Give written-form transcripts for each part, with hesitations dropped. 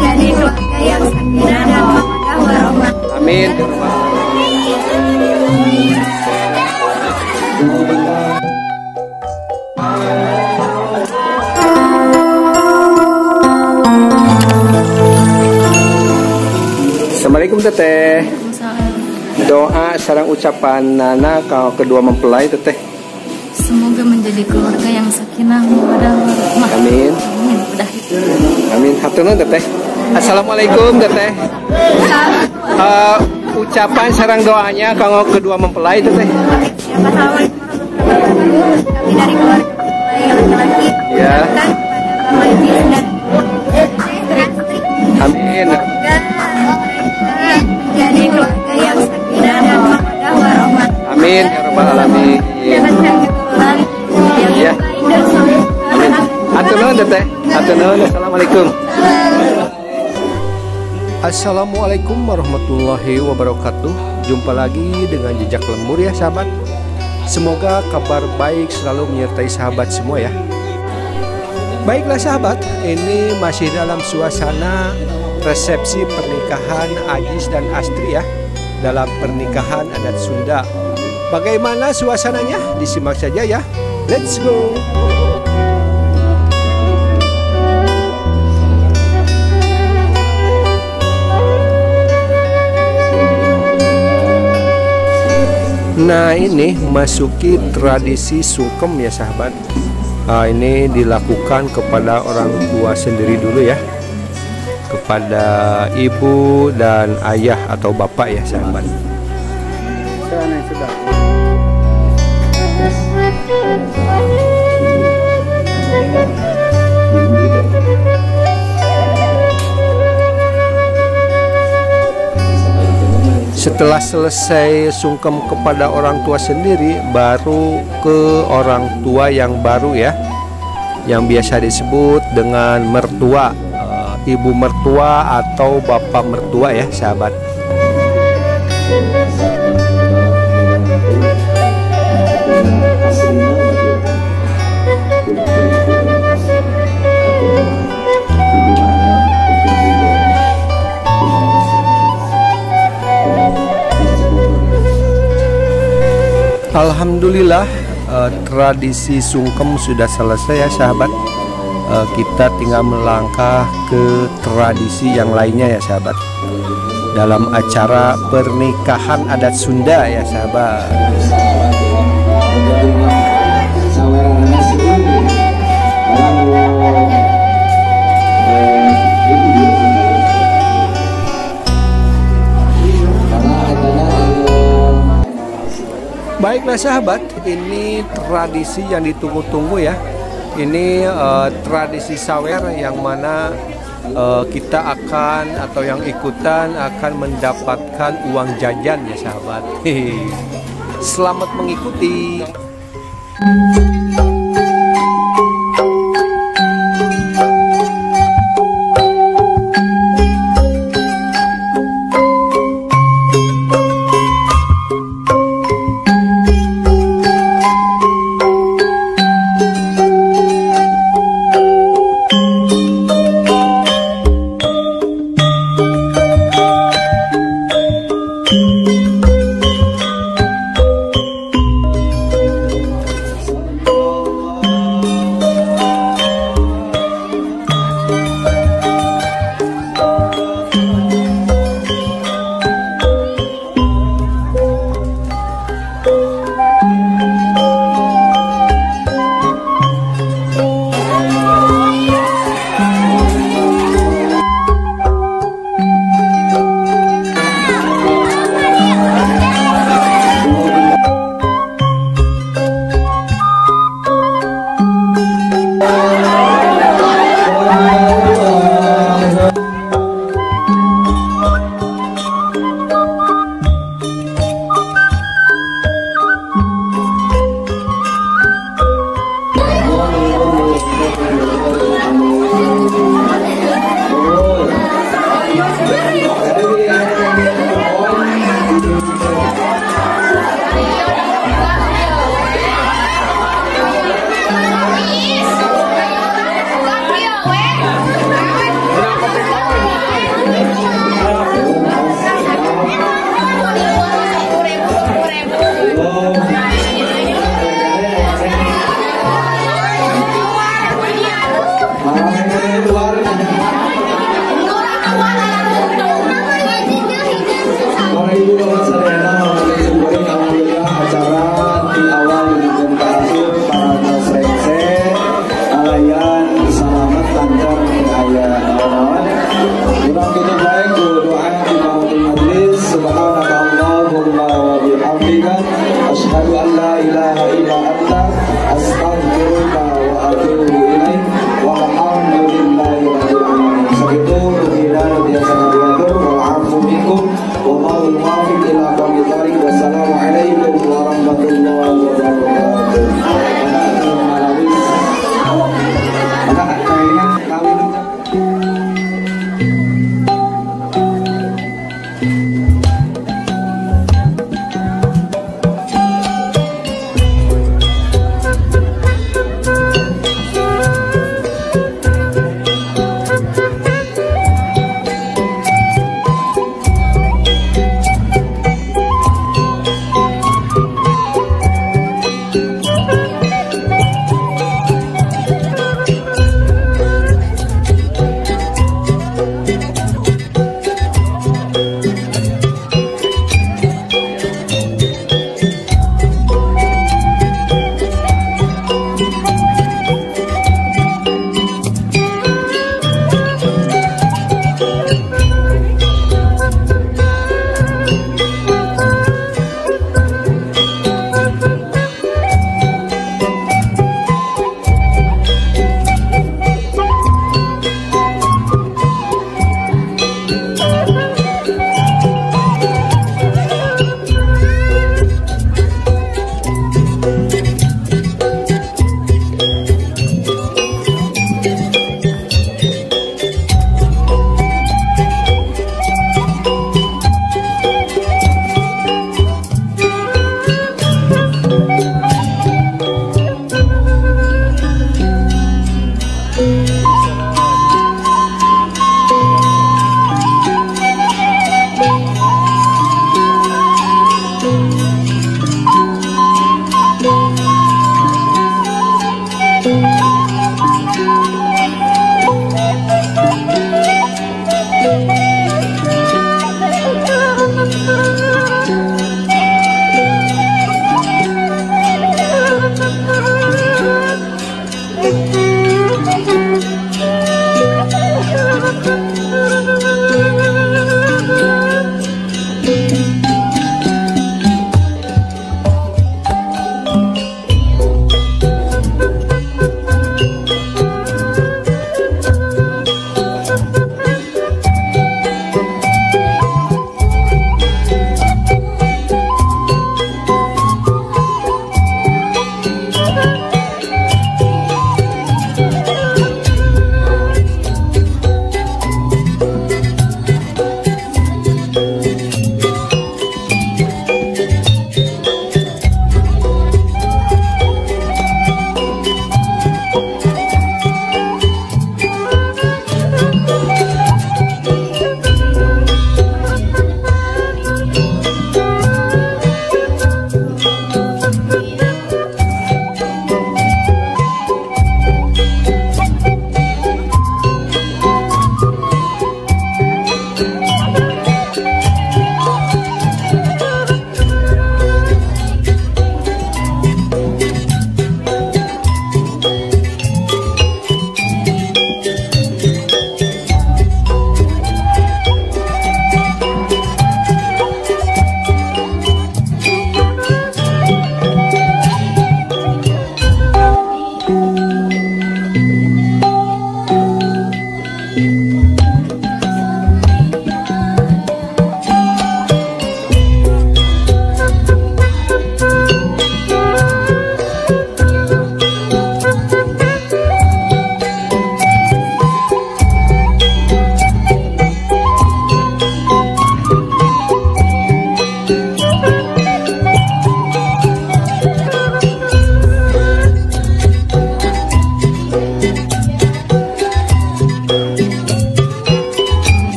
jadi keluarga yang sakinah dan mawaddah warahmah. Amin. Assalamualaikum teteh. Doa sareng ucapan nana kau kedua mempelai teteh. Semoga menjadi keluarga yang sakinah mawaddah warahmah. Amin. Amin. Udah itu. Amin. Haturnuhun teteh. Assalamualaikum teteh. Ucapan sareng doanya kanggo kedua mempelai teteh. Assalamualaikum warahmatullahi wabarakatuh. Kami dari keluarga mempelai laki-laki. Ya. Kepada Bapak Majis dan Putri. Amin. Jadi keluarga yang sakinah dan mawaddah warahmah. Amin ya rabbal alamin. Mendapatkan keturunan yang Ya. baik dan soleh. Amin. Haturnuhun teteh. Haturnuhun. Assalamualaikum. Assalamualaikum warahmatullahi wabarakatuh. Jumpa lagi dengan Jejak Lembur ya sahabat. Semoga kabar baik selalu menyertai sahabat semua ya. Baiklah sahabat, ini masih dalam suasana resepsi pernikahan Ajis dan Astri ya, dalam pernikahan adat Sunda. Bagaimana suasananya? Disimak saja ya. Let's go. Nah ini masuki tradisi sungkem ya sahabat. Ini dilakukan kepada orang tua sendiri dulu ya, kepada ibu dan ayah atau bapak ya sahabat. Setelah selesai sungkem kepada orang tua sendiri, baru ke orang tua yang baru ya, yang biasa disebut dengan mertua, ibu mertua atau bapak mertua ya sahabat. Alhamdulillah tradisi sungkem sudah selesai ya sahabat. Kita tinggal melangkah ke tradisi yang lainnya ya sahabat, dalam acara pernikahan adat Sunda ya sahabat. Baiklah sahabat, ini tradisi yang ditunggu-tunggu ya. Ini tradisi sawer yang mana kita akan atau yang ikutan akan mendapatkan uang jajan ya sahabat. Selamat mengikuti.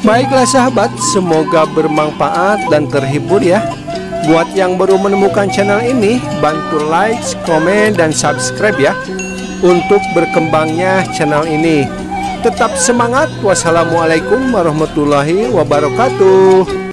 Baiklah sahabat, semoga bermanfaat dan terhibur ya. Buat yang baru menemukan channel ini, bantu like, komen, dan subscribe ya, untuk berkembangnya channel ini. Tetap semangat. Wassalamualaikum warahmatullahi wabarakatuh.